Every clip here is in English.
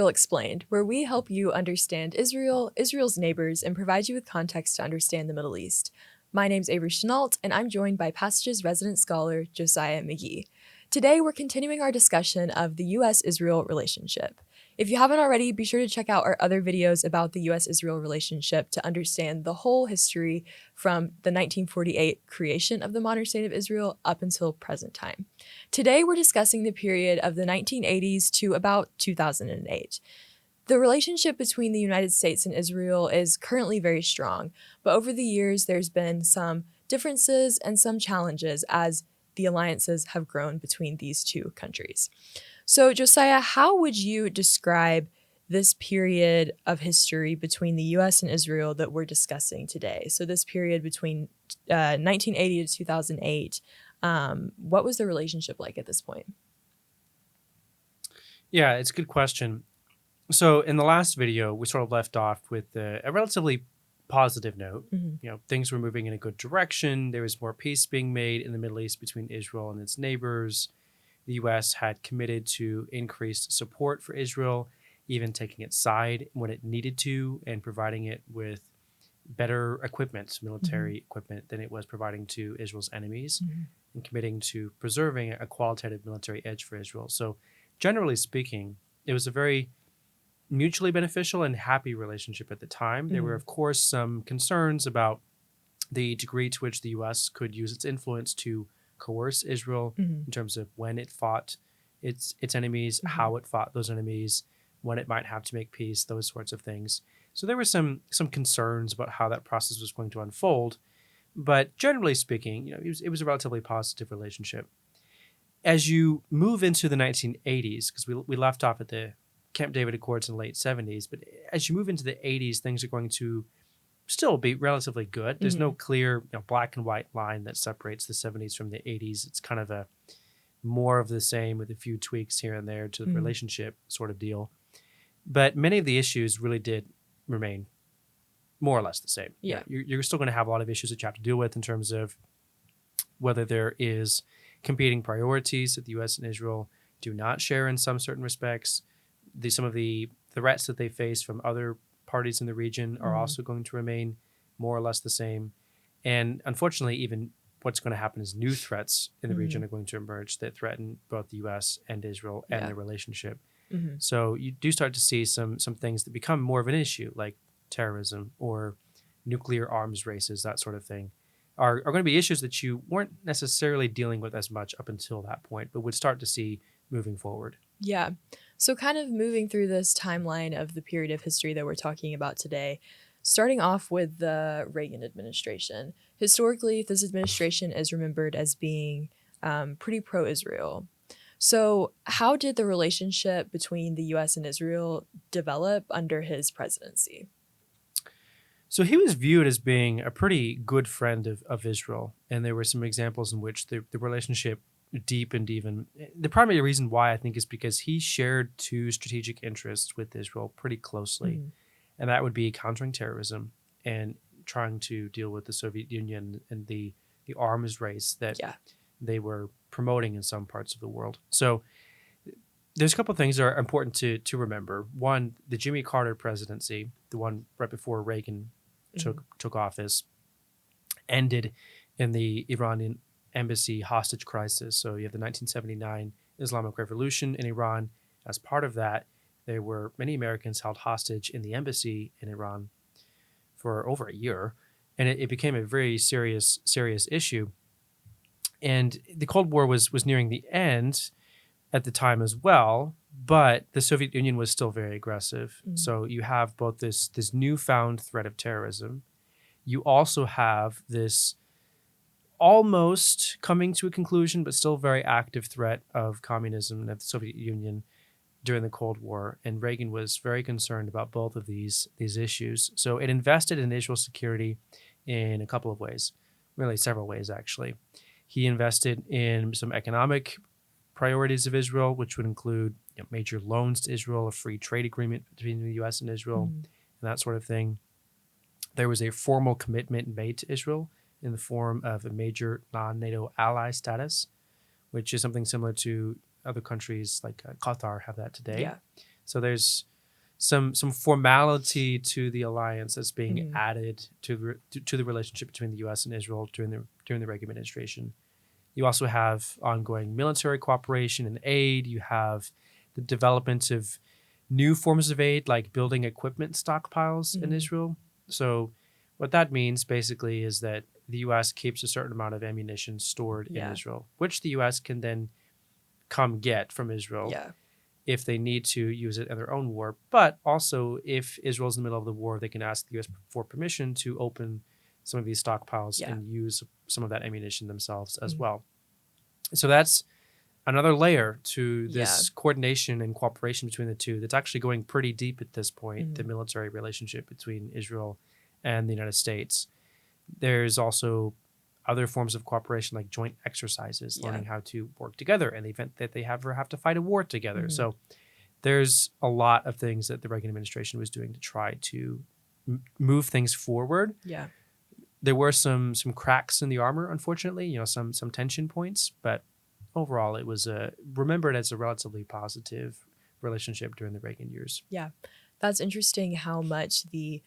Israel Explained, where we help you understand Israel, Israel's neighbors, and provide you with context to understand the Middle East. My name's Avery Chenault, and I'm joined by Passage's resident scholar, Josiah McGee. Today, we're continuing our discussion of the U.S.-Israel relationship. If you haven't already, be sure to check out our other videos about the U.S.-Israel relationship to understand the whole history from the 1948 creation of the modern state of Israel up until present time. Today, we're discussing the period of the 1980s to about 2008. The relationship between the United States and Israel is currently very strong, but over the years, there's been some differences and some challenges as the alliances have grown between these two countries. So, Josiah, how would you describe this period of history between the U.S. and Israel that we're discussing today? So this period between 1980 to 2008, what was the relationship like at this point? Yeah, it's a good question. So in the last video, we sort of left off with a relatively positive note. Mm-hmm. Things were moving in a good direction. There was more peace being made in the Middle East between Israel and its neighbors. The U.S. had committed to increased support for Israel, even taking its side when it needed to and providing it with better equipment, military equipment, than it was providing to Israel's enemies, and committing to preserving a qualitative military edge for Israel. So generally speaking, it was a very mutually beneficial and happy relationship at the time. There were, of course, some concerns about the degree to which the U.S. could use its influence to coerce Israel in terms of when it fought its enemies, how it fought those enemies, when it might have to make peace, those sorts of things. So there were some concerns about how that process was going to unfold. But generally speaking, it was a relatively positive relationship. As you move into the 1980s, because we left off at the Camp David Accords in the late 70s, but as you move into the 80s, things are going to still be relatively good. There's no clear black and white line that separates the 70s from the 80s. It's kind of a more of the same with a few tweaks here and there to the relationship sort of deal. But many of the issues really did remain more or less the same. Yeah. You're still going to have a lot of issues that you have to deal with in terms of whether there is competing priorities that the U.S. and Israel do not share in some certain respects. Some of the threats that they face from other parties in the region are also going to remain more or less the same. And unfortunately, even what's going to happen is new threats in the region are going to emerge that threaten both the U.S. and Israel and their relationship. So you do start to see some things that become more of an issue, like terrorism or nuclear arms races, that sort of thing, are going to be issues that you weren't necessarily dealing with as much up until that point, but would start to see moving forward. Yeah. So kind of moving through this timeline of the period of history that we're talking about today, starting off with the Reagan administration. Historically, this administration is remembered as being pretty pro-Israel. So how did the relationship between the U.S. and Israel develop under his presidency? So he was viewed as being a pretty good friend of Israel. And there were some examples in which the relationship deepened even. The primary reason why, I think, is because he shared two strategic interests with Israel pretty closely. And that would be countering terrorism and trying to deal with the Soviet Union and the arms race that they were promoting in some parts of the world. So there's a couple of things that are important to remember. One, the Jimmy Carter presidency, the one right before Reagan took office, ended in the Iranian embassy hostage crisis. So you have the 1979 Islamic Revolution in Iran. As part of that, there were many Americans held hostage in the embassy in Iran for over a year, and it became a very serious issue. And the Cold War was nearing the end at the time as well, but the Soviet Union was still very aggressive. So you have both this newfound threat of terrorism. You also have this almost coming to a conclusion, but still very active threat of communism and of the Soviet Union during the Cold War. And Reagan was very concerned about both of these issues. So it invested in Israel's security in a couple of ways, really several ways, actually. He invested in some economic priorities of Israel, which would include major loans to Israel, a free trade agreement between the U.S. and Israel, and that sort of thing. There was a formal commitment made to Israel in the form of a major non-NATO ally status, which is something similar to other countries like Qatar have that today. Yeah. So there's some formality to the alliance that's being Mhm. added to the relationship between the U.S. and Israel during the Reagan administration. You also have ongoing military cooperation and aid. You have the development of new forms of aid, like building equipment stockpiles in Mhm. Israel. So, what that means basically is that the U.S. keeps a certain amount of ammunition stored in Yeah. Israel, which the U.S. can then come get from Israel Yeah. if they need to use it in their own war. But also, if Israel's in the middle of the war, they can ask the U.S. for permission to open some of these stockpiles Yeah. and use some of that ammunition themselves as Mhm. well. So that's another layer to Yeah. this coordination and cooperation between the two that's actually going pretty deep at this point, the Mhm. military relationship between Israel and the United States. There's also other forms of cooperation like joint exercises, Yeah. learning how to work together in the event that they ever have to fight a war together. Mhm. So there's a lot of things that the Reagan administration was doing to try to move things forward. Yeah. There were some cracks in the armor, unfortunately, some tension points, but overall it was remembered as a relatively positive relationship during the Reagan years. Yeah. That's interesting how much the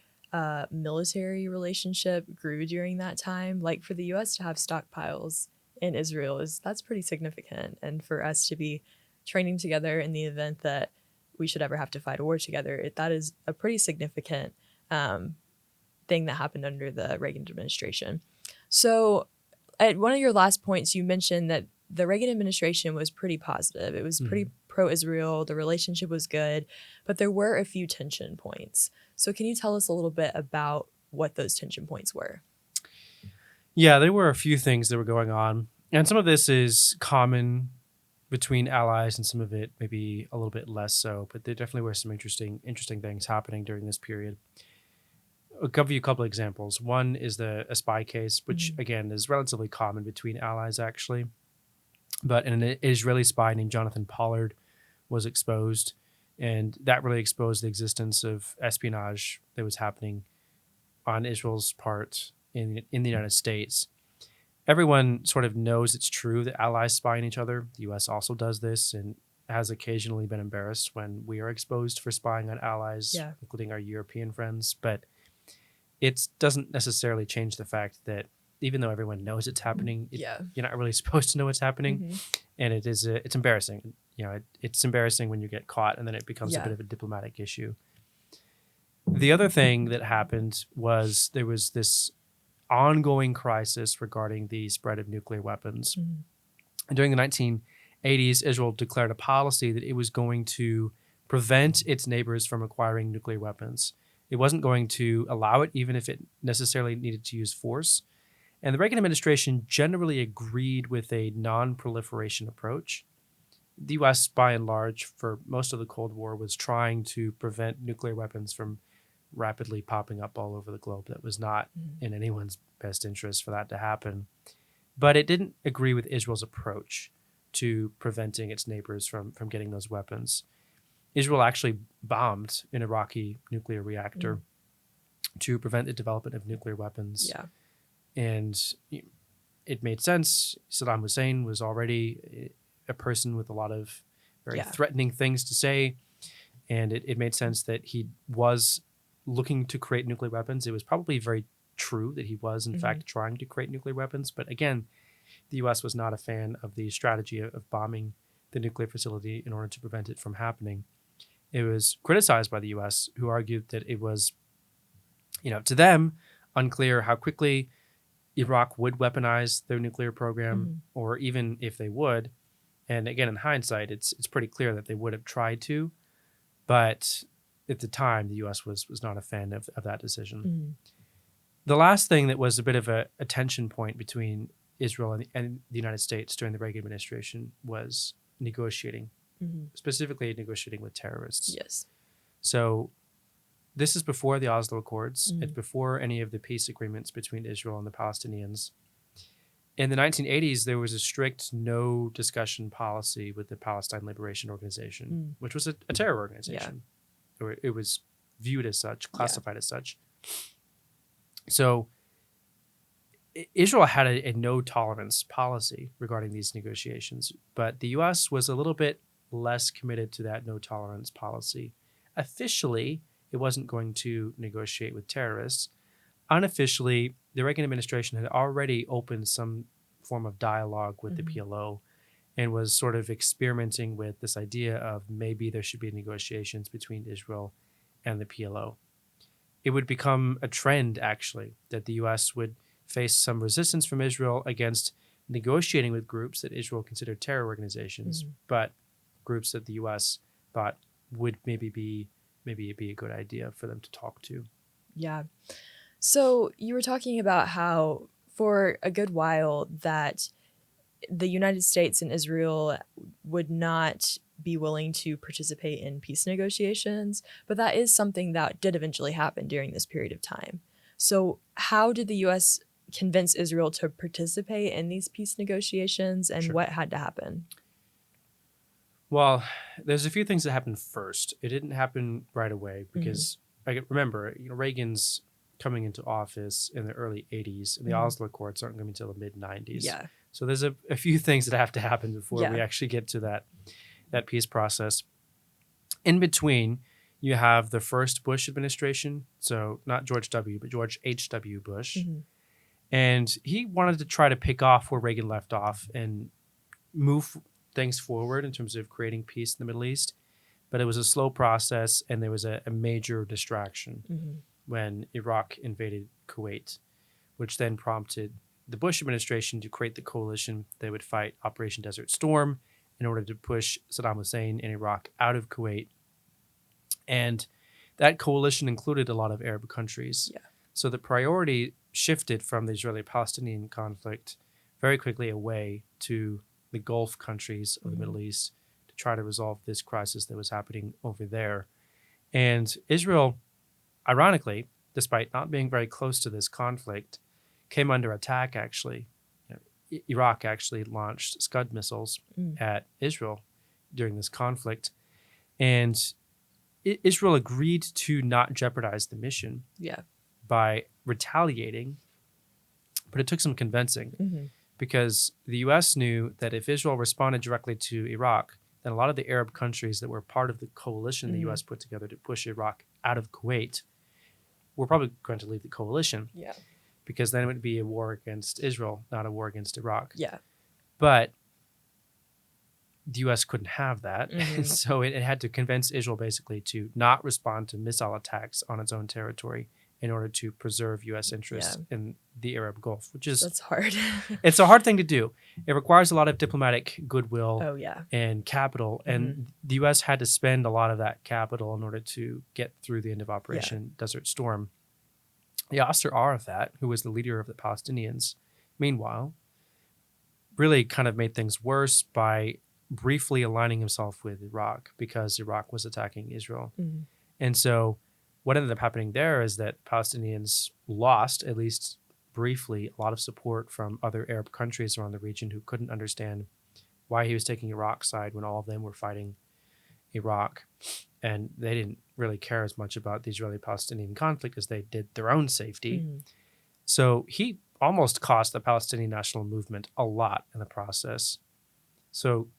military relationship grew during that time. Like for the US to have stockpiles in Israel that's pretty significant. And for us to be training together in the event that we should ever have to fight a war together, that is a pretty significant um, thing that happened under the Reagan administration. So at one of your last points, you mentioned that the Reagan administration was pretty positive. It was Mhm. pretty pro Israel. The relationship was good, but there were a few tension points. So, can you tell us a little bit about what those tension points were? Yeah, there were a few things that were going on, and some of this is common between allies, and some of it maybe a little bit less so. But there definitely were some interesting things happening during this period. I'll give you a couple of examples. One is a spy case, which Mhm. again is relatively common between allies, actually. But an Israeli spy named Jonathan Pollard was exposed, and that really exposed the existence of espionage that was happening on Israel's part in the United States. Everyone sort of knows it's true that allies spy on each other. The U.S. also does this and has occasionally been embarrassed when we are exposed for spying on allies, Yeah. including our European friends. But it doesn't necessarily change the fact that even though everyone knows it's happening, Yeah. you're not really supposed to know what's happening, Hmm. and it's embarrassing. It's embarrassing when you get caught, and then it becomes a Yeah. bit of a diplomatic issue. The other thing that happened was there was this ongoing crisis regarding the spread of nuclear weapons. Mhm. And during the 1980s, Israel declared a policy that it was going to prevent its neighbors from acquiring nuclear weapons. It wasn't going to allow it, even if it necessarily needed to use force. And the Reagan administration generally agreed with a non proliferation approach. The US, by and large, for most of the Cold War, was trying to prevent nuclear weapons from rapidly popping up all over the globe. That was not Mhm. in anyone's best interest for that to happen. But it didn't agree with Israel's approach to preventing its neighbors from getting those weapons. Israel actually bombed an Iraqi nuclear reactor Mhm. to prevent the development of nuclear weapons. Yeah. And it made sense. Saddam Hussein was already a person with a lot of very Yeah. threatening things to say. And it made sense that he was looking to create nuclear weapons. It was probably very true that he was, in Hmm. fact, trying to create nuclear weapons. But again, the US was not a fan of the strategy of bombing the nuclear facility in order to prevent it from happening. It was criticized by the US, who argued that it was, to them, unclear how quickly Iraq would weaponize their nuclear program, Hmm. or even if they would. And again, in hindsight, it's pretty clear that they would have tried to, but at the time, the U.S. was not a fan of that decision. Hmm. The last thing that was a bit of a tension point between Israel and the United States during the Reagan administration was negotiating, Hmm. specifically negotiating with terrorists. Yes. So this is before the Oslo Accords. Mhm. It's before any of the peace agreements between Israel and the Palestinians. In the 1980s, there was a strict no discussion policy with the Palestine Liberation Organization, Mm. which was a terror organization. Or it was viewed as such, classified as such. So Israel had a no tolerance policy regarding these negotiations, but the U.S. was a little bit less committed to that no tolerance policy officially, it wasn't going to negotiate with terrorists. Unofficially, the Reagan administration had already opened some form of dialogue with the PLO and was sort of experimenting with this idea of maybe there should be negotiations between Israel and the PLO. It would become a trend, actually, that the U.S. would face some resistance from Israel against negotiating with groups that Israel considered terror organizations, but groups that the U.S. thought would maybe be a good idea for them to talk to. Yeah. So you were talking about how for a good while that the United States and Israel would not be willing to participate in peace negotiations, but that is something that did eventually happen during this period of time. So how did the U.S. convince Israel to participate in these peace negotiations, and what had to happen? Well, there's a few things that happened first. It didn't happen right away because remember, Reagan's coming into office in the early 80s, and the Oslo Accords aren't going to be until the mid 90s. Yeah. So there's a few things that have to happen before we actually get to that peace process. In between, you have the first Bush administration, so not George W., but George H.W. Bush. And he wanted to try to pick off where Reagan left off and move things forward in terms of creating peace in the Middle East. But it was a slow process, and there was a major distraction when Iraq invaded Kuwait, which then prompted the Bush administration to create the coalition that would fight Operation Desert Storm in order to push Saddam Hussein and Iraq out of Kuwait. And that coalition included a lot of Arab countries. Yeah. So the priority shifted from the Israeli-Palestinian conflict very quickly away to the Gulf countries of the Middle East to try to resolve this crisis that was happening over there. And Israel, ironically, despite not being very close to this conflict, came under attack, actually. Iraq actually launched Scud missiles at Israel during this conflict. And Israel agreed to not jeopardize the mission by retaliating, but it took some convincing because the U.S. knew that if Israel responded directly to Iraq, then a lot of the Arab countries that were part of the coalition the U.S. put together to push Iraq out of Kuwait were probably going to leave the coalition. Yeah. Because then it would be a war against Israel, not a war against Iraq. Yeah. But the U.S. couldn't have that. So it had to convince Israel basically to not respond to missile attacks on its own territory in order to preserve U.S. interests in the Arab Gulf, which is... That's hard. It's a hard thing to do. It requires a lot of diplomatic goodwill and capital. And the U.S. had to spend a lot of that capital in order to get through the end of Operation Desert Storm. Yasser Arafat, who was the leader of the Palestinians, meanwhile, really kind of made things worse by briefly aligning himself with Iraq because Iraq was attacking Israel. And so what ended up happening there is that Palestinians lost, at least briefly, a lot of support from other Arab countries around the region who couldn't understand why he was taking Iraq's side when all of them were fighting Iraq. And they didn't really care as much about the Israeli-Palestinian conflict as they did their own safety. So he almost cost the Palestinian national movement a lot in the process. So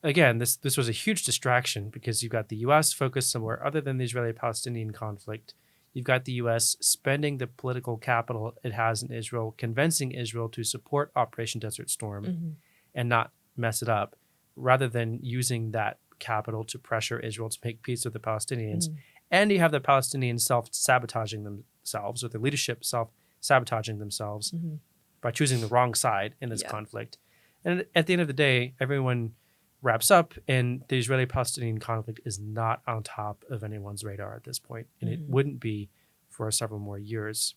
again, this was a huge distraction because you've got the U.S. focused somewhere other than the Israeli-Palestinian conflict. You've got the U.S. spending the political capital it has in Israel, convincing Israel to support Operation Desert Storm and not mess it up, rather than using that capital to pressure Israel to make peace with the Palestinians. And you have the Palestinians self-sabotaging themselves, or the leadership self-sabotaging themselves by choosing the wrong side in this conflict. And at the end of the day, everyone wraps up, and the Israeli-Palestinian conflict is not on top of anyone's radar at this point, and it wouldn't be for several more years.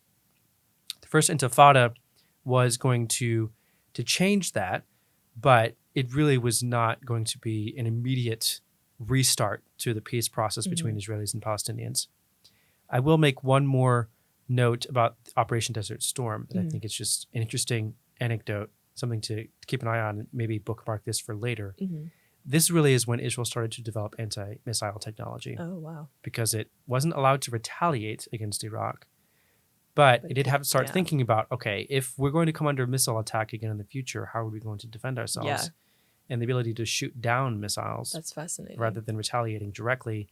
The first Intifada was going to change that, but it really was not going to be an immediate restart to the peace process between Israelis and Palestinians. I will make one more note about Operation Desert Storm that I think is just an interesting anecdote, something to keep an eye on, and maybe bookmark this for later. This really is when Israel started to develop anti-missile technology. Oh, wow. Because it wasn't allowed to retaliate against Iraq. But it did have to start thinking about, okay, if we're going to come under missile attack again in the future, how are we going to defend ourselves? And the ability to shoot down missiles That's fascinating. rather than retaliating directly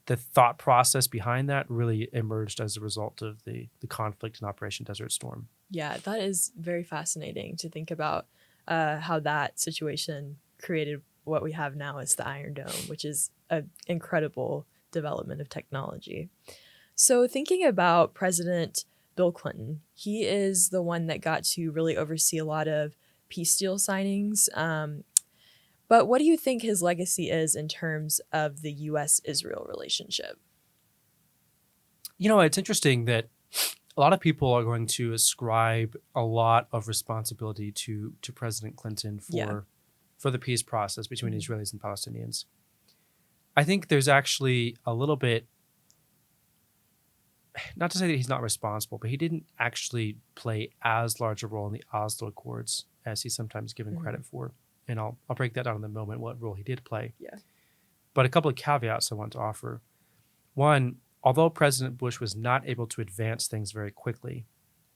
the thought process behind that really emerged as a result of the conflict in Operation Desert Storm. Yeah, that is very fascinating to think about how that situation created what we have now as the Iron Dome, which is an incredible development of technology. So, thinking about President Bill Clinton, he is the one that got to really oversee a lot of peace deal signings. But what do you think his legacy is in terms of the US Israel relationship? It's interesting that a lot of people are going to ascribe a lot of responsibility to President Clinton for the peace process between Israelis and Palestinians. I think there's actually a little bit, not to say that he's not responsible, but he didn't actually play as large a role in the Oslo Accords as he's sometimes given credit for. And I'll break that down in a moment, what role he did play. Yeah. But a couple of caveats I want to offer. One, although President Bush was not able to advance things very quickly,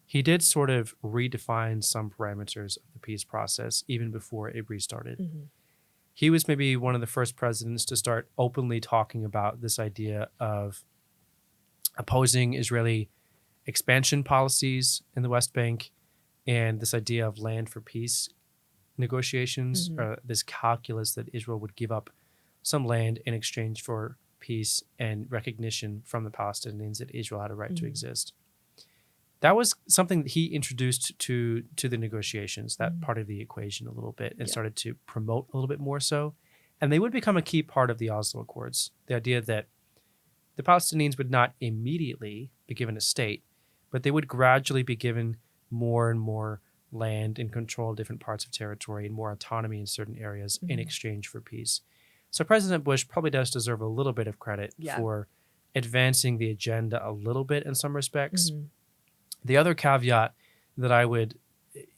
he did sort of redefine some parameters of the peace process even before it restarted. He was maybe one of the first presidents to start openly talking about this idea of opposing Israeli expansion policies in the West Bank and this idea of land for peace negotiations, this calculus that Israel would give up some land in exchange for peace and recognition from the Palestinians that Israel had a right to exist. That was something that he introduced to the negotiations, that part of the equation a little bit, and started to promote a little bit more so. And they would become a key part of the Oslo Accords. The idea that the Palestinians would not immediately be given a state, but they would gradually be given more and more land and control of different parts of territory and more autonomy in certain areas in exchange for peace. So President Bush probably does deserve a little bit of credit for advancing the agenda a little bit in some respects. The other caveat that I would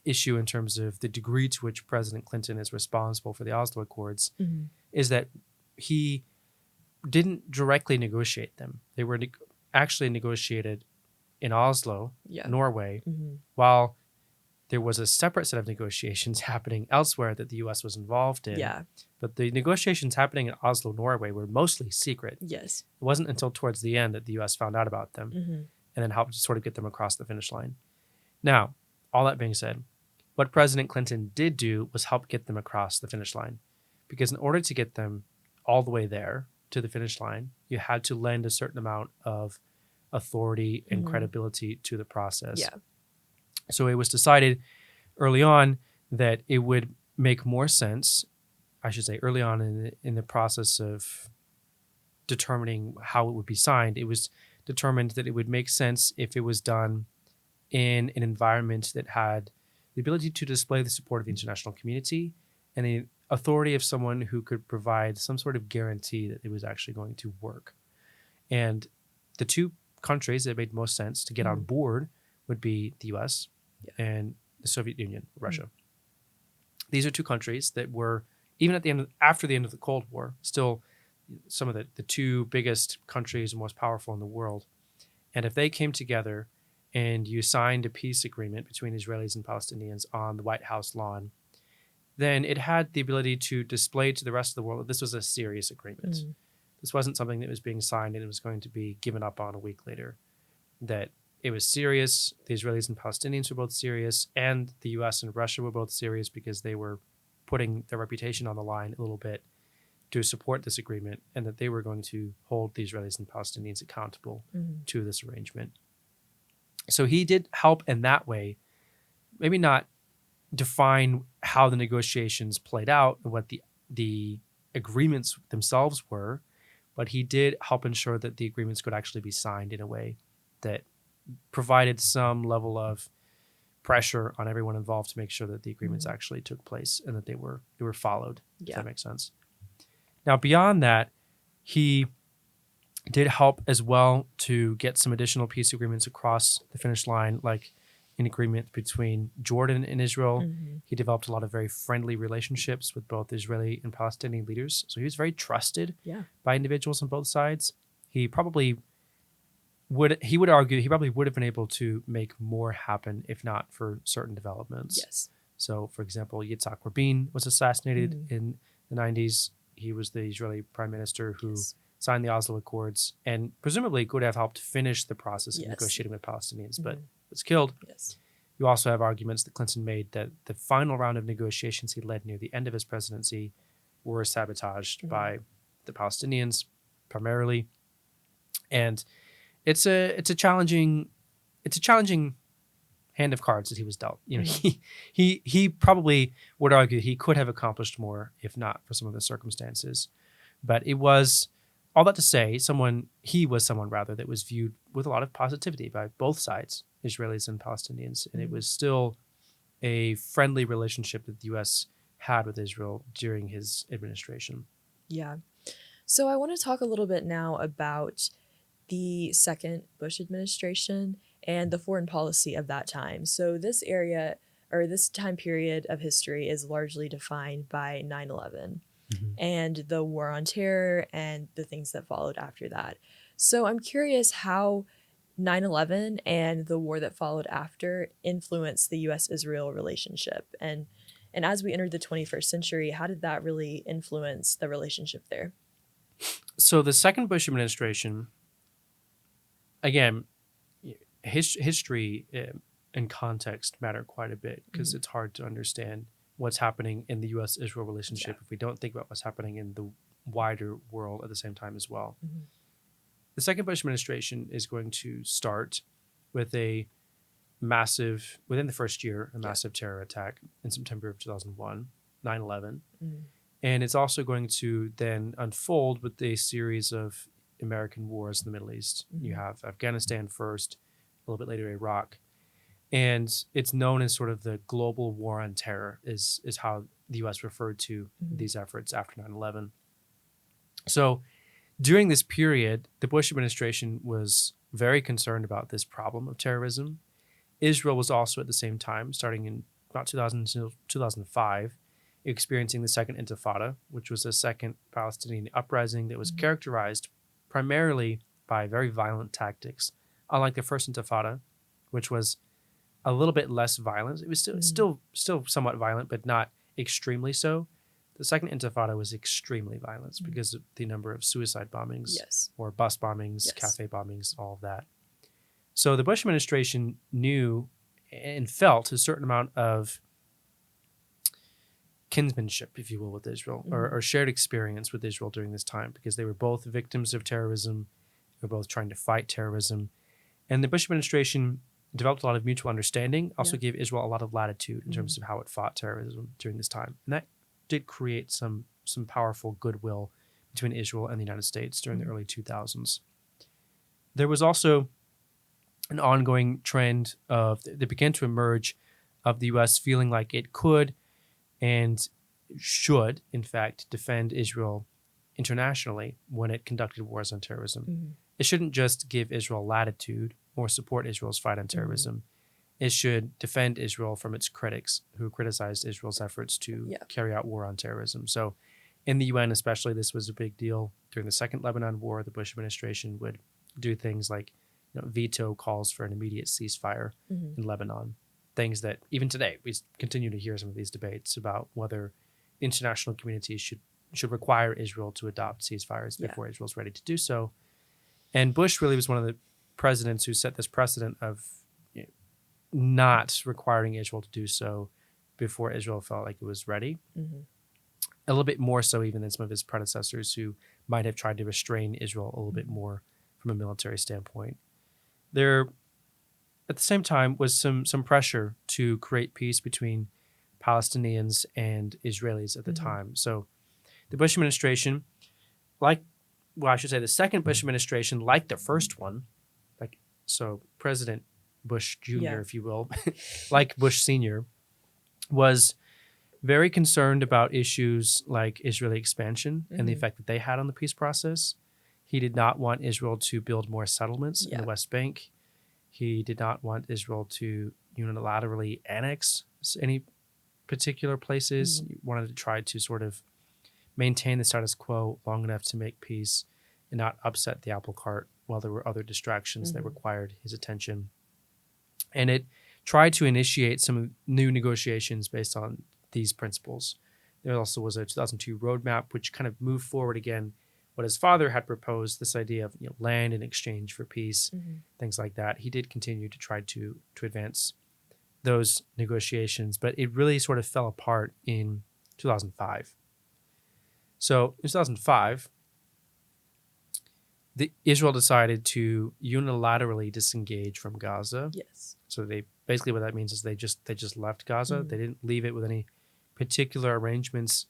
issue in terms of the degree to which President Clinton is responsible for the Oslo Accords is that he didn't directly negotiate them. They were actually negotiated in Oslo, Norway, while there was a separate set of negotiations happening elsewhere that the U.S. was involved in. But the negotiations happening in Oslo, Norway were mostly secret. Yes. It wasn't until towards the end that the U.S. found out about them and then helped to sort of get them across the finish line. Now, all that being said, what President Clinton did do was help get them across the finish line. Because in order to get them all the way there to the finish line, you had to lend a certain amount of authority and credibility to the process. So it was decided early on that it would make more sense, I should say early on in the process of determining how it would be signed, it was determined that it would make sense if it was done in an environment that had the ability to display the support of the international community and the authority of someone who could provide some sort of guarantee that it was actually going to work. And the two countries that made most sense to get on board would be the US and the Soviet Union, Russia. These are two countries that were, even at the end after the end of the Cold War, still some of the two biggest countries and most powerful in the world. And if they came together and you signed a peace agreement between Israelis and Palestinians on the White House lawn, then it had the ability to display to the rest of the world that this was a serious agreement. This wasn't something that was being signed and it was going to be given up on a week later. That it was serious. The Israelis and Palestinians were both serious, and the US and Russia were both serious because they were putting their reputation on the line a little bit to support this agreement, and that they were going to hold the Israelis and Palestinians accountable to this arrangement. So he did help in that way, maybe not define how the negotiations played out and what the agreements themselves were, but he did help ensure that the agreements could actually be signed in a way that provided some level of pressure on everyone involved to make sure that the agreements actually took place and that they were followed. If that makes sense. Now, beyond that, he did help as well to get some additional peace agreements across the finish line, like an agreement between Jordan and Israel. He developed a lot of very friendly relationships with both Israeli and Palestinian leaders. So he was very trusted by individuals on both sides. He would argue he probably would have been able to make more happen if not for certain developments. So, for example, Yitzhak Rabin was assassinated in the 90s. He was the Israeli prime minister who signed the Oslo Accords, and presumably could have helped finish the process of Yes. negotiating with Palestinians, but Mhm. was killed. Yes. You also have arguments that Clinton made that the final round of negotiations he led near the end of his presidency were sabotaged Mhm. by the Palestinians primarily. And it's a challenging hand of cards that he was dealt. You know, Mhm. he probably would argue he could have accomplished more if not for some of the circumstances. But it was all that to say, he was someone rather that was viewed with a lot of positivity by both sides, Israelis and Palestinians, and it Mhm. was still a friendly relationship that the U.S. had with Israel during his administration. Yeah. So I want to talk a little bit now about the second Bush administration and the foreign policy of that time. So this area or this time period of history is largely defined by 9/11 and the war on terror and the things that followed after that. So I'm curious how 9/11 and the war that followed after influenced the US Israel relationship. And as we entered the 21st century, how did that really influence the relationship there? So the second Bush administration, again, history and context matter quite a bit because it's hard to understand what's happening in the U.S.-Israel relationship if we don't think about what's happening in the wider world at the same time as well. Mhm. The second Bush administration is going to start with a massive, within the first year, a massive terror attack in September of 2001, 9/11. Mhm. And it's also going to then unfold with a series of American wars in the Middle East. You have Afghanistan first, a little bit later Iraq. And it's known as sort of the global war on terror is how the US referred to these efforts after 9/11. So during this period, the Bush administration was very concerned about this problem of terrorism. Israel was also at the same time, starting in about 2000 to 2005, experiencing the Second Intifada, which was a second Palestinian uprising that was characterized primarily by very violent tactics. Unlike the First Intifada, which was a little bit less violent, it was still somewhat violent, but not extremely so. The Second Intifada was extremely violent because of the number of suicide bombings Yes. or bus bombings, Yes. cafe bombings, all of that. So the Bush administration knew and felt a certain amount of kinsmanship, if you will, with Israel, or shared experience with Israel during this time because they were both victims of terrorism. They were both trying to fight terrorism. And the Bush administration developed a lot of mutual understanding, also gave Israel a lot of latitude in terms of how it fought terrorism during this time. And that did create some powerful goodwill between Israel and the United States during the early 2000s. There was also an ongoing trend that began to emerge of the U.S. feeling like it could and should, in fact, defend Israel internationally when it conducted wars on terrorism. It shouldn't just give Israel latitude or support Israel's fight on terrorism. It should defend Israel from its critics who criticized Israel's efforts to carry out war on terrorism. So in the UN especially, this was a big deal. During the Second Lebanon War, the Bush administration would do things like veto calls for an immediate ceasefire in Lebanon. Things that even today we continue to hear some of these debates about whether the international community should require Israel to adopt ceasefires before Israel's ready to do so. And Bush really was one of the presidents who set this precedent of not requiring Israel to do so before Israel felt like it was ready. A little bit more so even than some of his predecessors who might have tried to restrain Israel a little bit more from a military standpoint. There, at the same time, was some pressure to create peace between Palestinians and Israelis at the time. So the Bush administration, I should say the second Bush administration, like the first one, so President Bush Jr., if you will, like Bush Sr., was very concerned about issues like Israeli expansion and the effect that they had on the peace process. He did not want Israel to build more settlements in the West Bank. He did not want Israel to unilaterally annex any particular places. He wanted to try to sort of maintain the status quo long enough to make peace and not upset the apple cart while there were other distractions that required his attention. And it tried to initiate some new negotiations based on these principles. There also was a 2002 roadmap, which kind of moved forward again what his father had proposed, this idea of land in exchange for peace, things like that. He did continue to try to advance those negotiations, but it really sort of fell apart in 2005. So in 2005, Israel decided to unilaterally disengage from Gaza. Yes. So they basically, what that means is they just left Gaza. They didn't leave it with any particular arrangements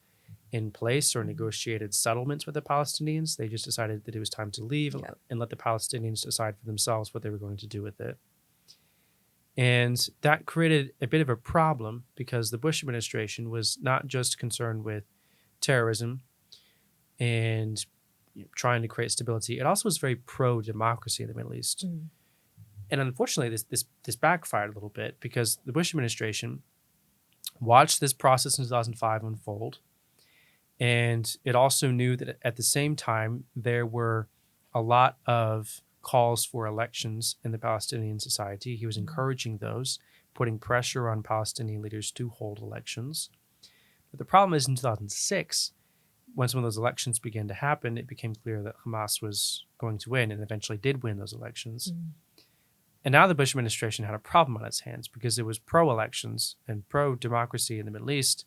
in place or negotiated settlements with the Palestinians. They just decided that it was time to leave and let the Palestinians decide for themselves what they were going to do with it. And that created a bit of a problem because the Bush administration was not just concerned with terrorism and trying to create stability. It also was very pro-democracy in the Middle East. And unfortunately, this backfired a little bit because the Bush administration watched this process in 2005 unfold. And it also knew that at the same time, there were a lot of calls for elections in the Palestinian society. He was encouraging those, putting pressure on Palestinian leaders to hold elections. But the problem is in 2006, when some of those elections began to happen, it became clear that Hamas was going to win and eventually did win those elections. And now the Bush administration had a problem on its hands because it was pro-elections and pro-democracy in the Middle East,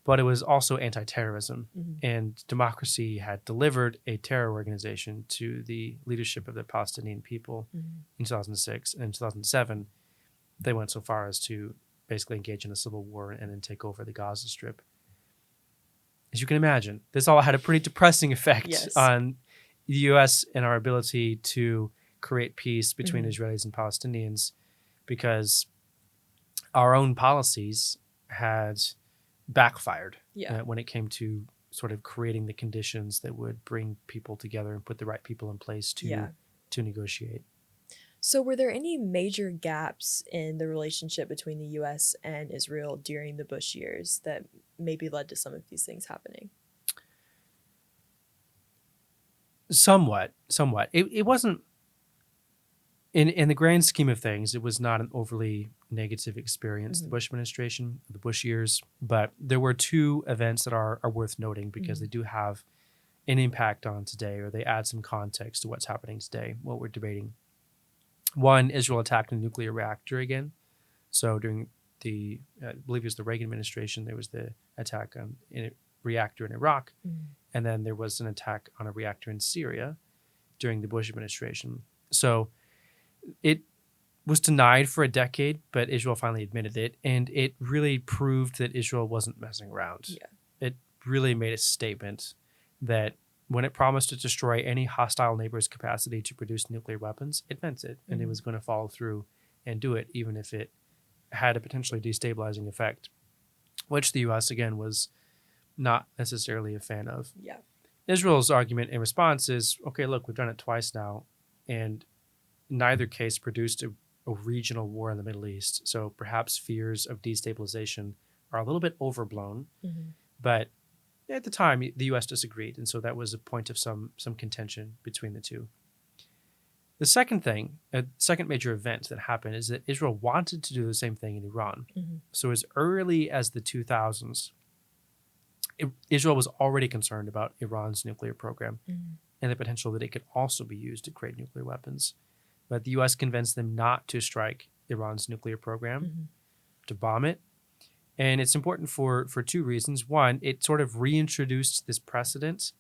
but it was also anti-terrorism. And democracy had delivered a terror organization to the leadership of the Palestinian people in 2006. And in 2007, they went so far as to basically engage in a civil war and then take over the Gaza Strip. As you can imagine, this all had a pretty depressing effect on the U.S. and our ability to create peace between Israelis and Palestinians because our own policies had backfired when it came to sort of creating the conditions that would bring people together and put the right people in place to negotiate. So were there any major gaps in the relationship between the U.S. and Israel during the Bush years that maybe led to some of these things happening? Somewhat. It wasn't, in the grand scheme of things, it was not an overly negative experience, the Bush administration, the Bush years. But there were two events that are worth noting because they do have an impact on today, or they add some context to what's happening today, what we're debating. One, Israel attacked a nuclear reactor again. So during the, I believe it was the Reagan administration, there was the attack on a reactor in Iraq. And then there was an attack on a reactor in Syria during the Bush administration. So it was denied for a decade, but Israel finally admitted it. And it really proved that Israel wasn't messing around. It really made a statement that when it promised to destroy any hostile neighbor's capacity to produce nuclear weapons, it meant it. And it was going to follow through and do it, even if it had a potentially destabilizing effect, which the U.S., again, was not necessarily a fan of. Israel's argument in response is, okay, look, we've done it twice now, and neither case produced a regional war in the Middle East. So perhaps fears of destabilization are a little bit overblown. But at the time, the U.S. disagreed, and so that was a point of some contention between the two. The second thing, a second major event that happened is that Israel wanted to do the same thing in Iran. So as early as the 2000s, Israel was already concerned about Iran's nuclear program and the potential that it could also be used to create nuclear weapons. But the U.S. convinced them not to strike Iran's nuclear program, to bomb it. And it's important for two reasons. One, it sort of reintroduced this precedent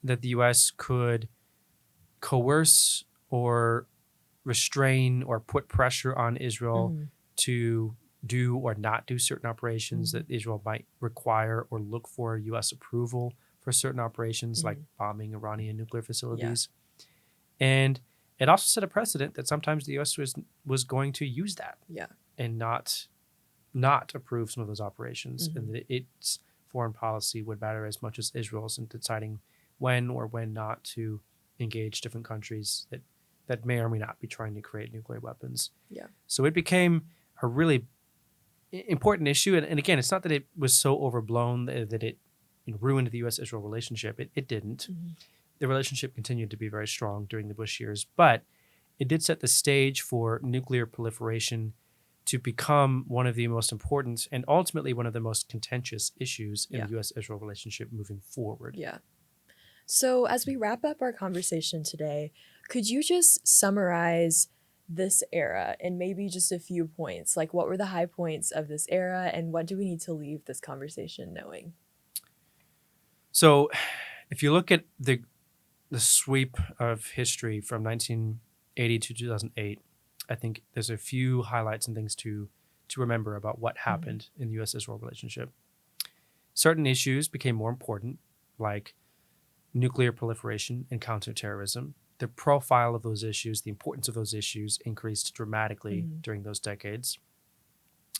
that the U.S. could coerce or restrain or put pressure on Israel to do or not do certain operations, that Israel might require or look for U.S. approval for certain operations like bombing Iranian nuclear facilities. And it also set a precedent that sometimes the U.S. was going to use that and not approve some of those operations, and that its foreign policy would matter as much as Israel's in deciding when or when not to engage different countries that may or may not be trying to create nuclear weapons. So it became a really important issue. And again, it's not that it was so overblown that it ruined the U.S.-Israel relationship. It didn't. The relationship continued to be very strong during the Bush years, but it did set the stage for nuclear proliferation to become one of the most important and ultimately one of the most contentious issues in the U.S.-Israel relationship moving forward. So, as we wrap up our conversation today, could you just summarize this era in maybe just a few points? Like, what were the high points of this era, and what do we need to leave this conversation knowing? So, if you look at the sweep of history from 1980 to 2008, I think there's a few highlights and things to remember about what happened in the U.S.-Israel relationship. Certain issues became more important, like nuclear proliferation and counterterrorism. The profile of those issues, the importance of those issues increased dramatically during those decades.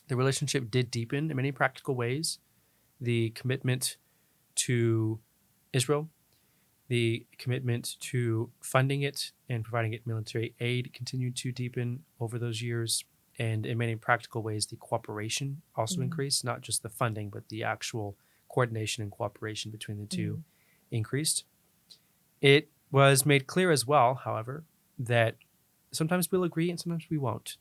The relationship did deepen in many practical ways. The commitment to Israel, the commitment to funding it and providing it military aid continued to deepen over those years. And in many practical ways, the cooperation also increased, not just the funding, but the actual coordination and cooperation between the two increased. It was made clear as well, however, that sometimes we'll agree and sometimes we won't.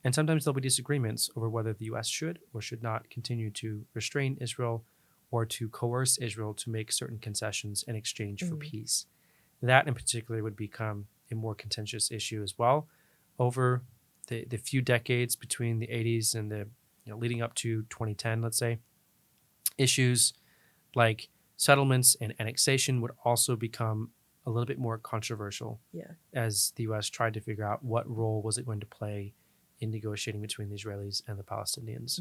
And sometimes there'll be disagreements over whether the U.S. should or should not continue to restrain Israel or to coerce Israel to make certain concessions in exchange for peace. That in particular would become a more contentious issue as well over the few decades between the 80s and the leading up to 2010, let's say. Issues like settlements and annexation would also become a little bit more controversial as the U.S. tried to figure out what role was it going to play in negotiating between the Israelis and the Palestinians.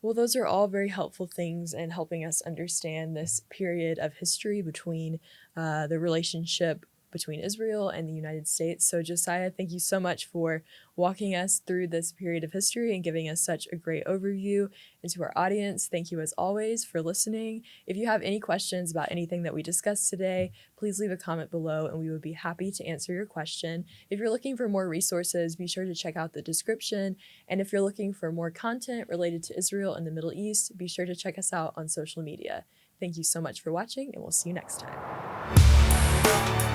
Well, those are all very helpful things in helping us understand this period of history between the relationship between Israel and the United States. So, Josiah, thank you so much for walking us through this period of history and giving us such a great overview. And to our audience, thank you as always for listening. If you have any questions about anything that we discussed today, please leave a comment below and we would be happy to answer your question. If you're looking for more resources, be sure to check out the description. And if you're looking for more content related to Israel and the Middle East, be sure to check us out on social media. Thank you so much for watching, and we'll see you next time.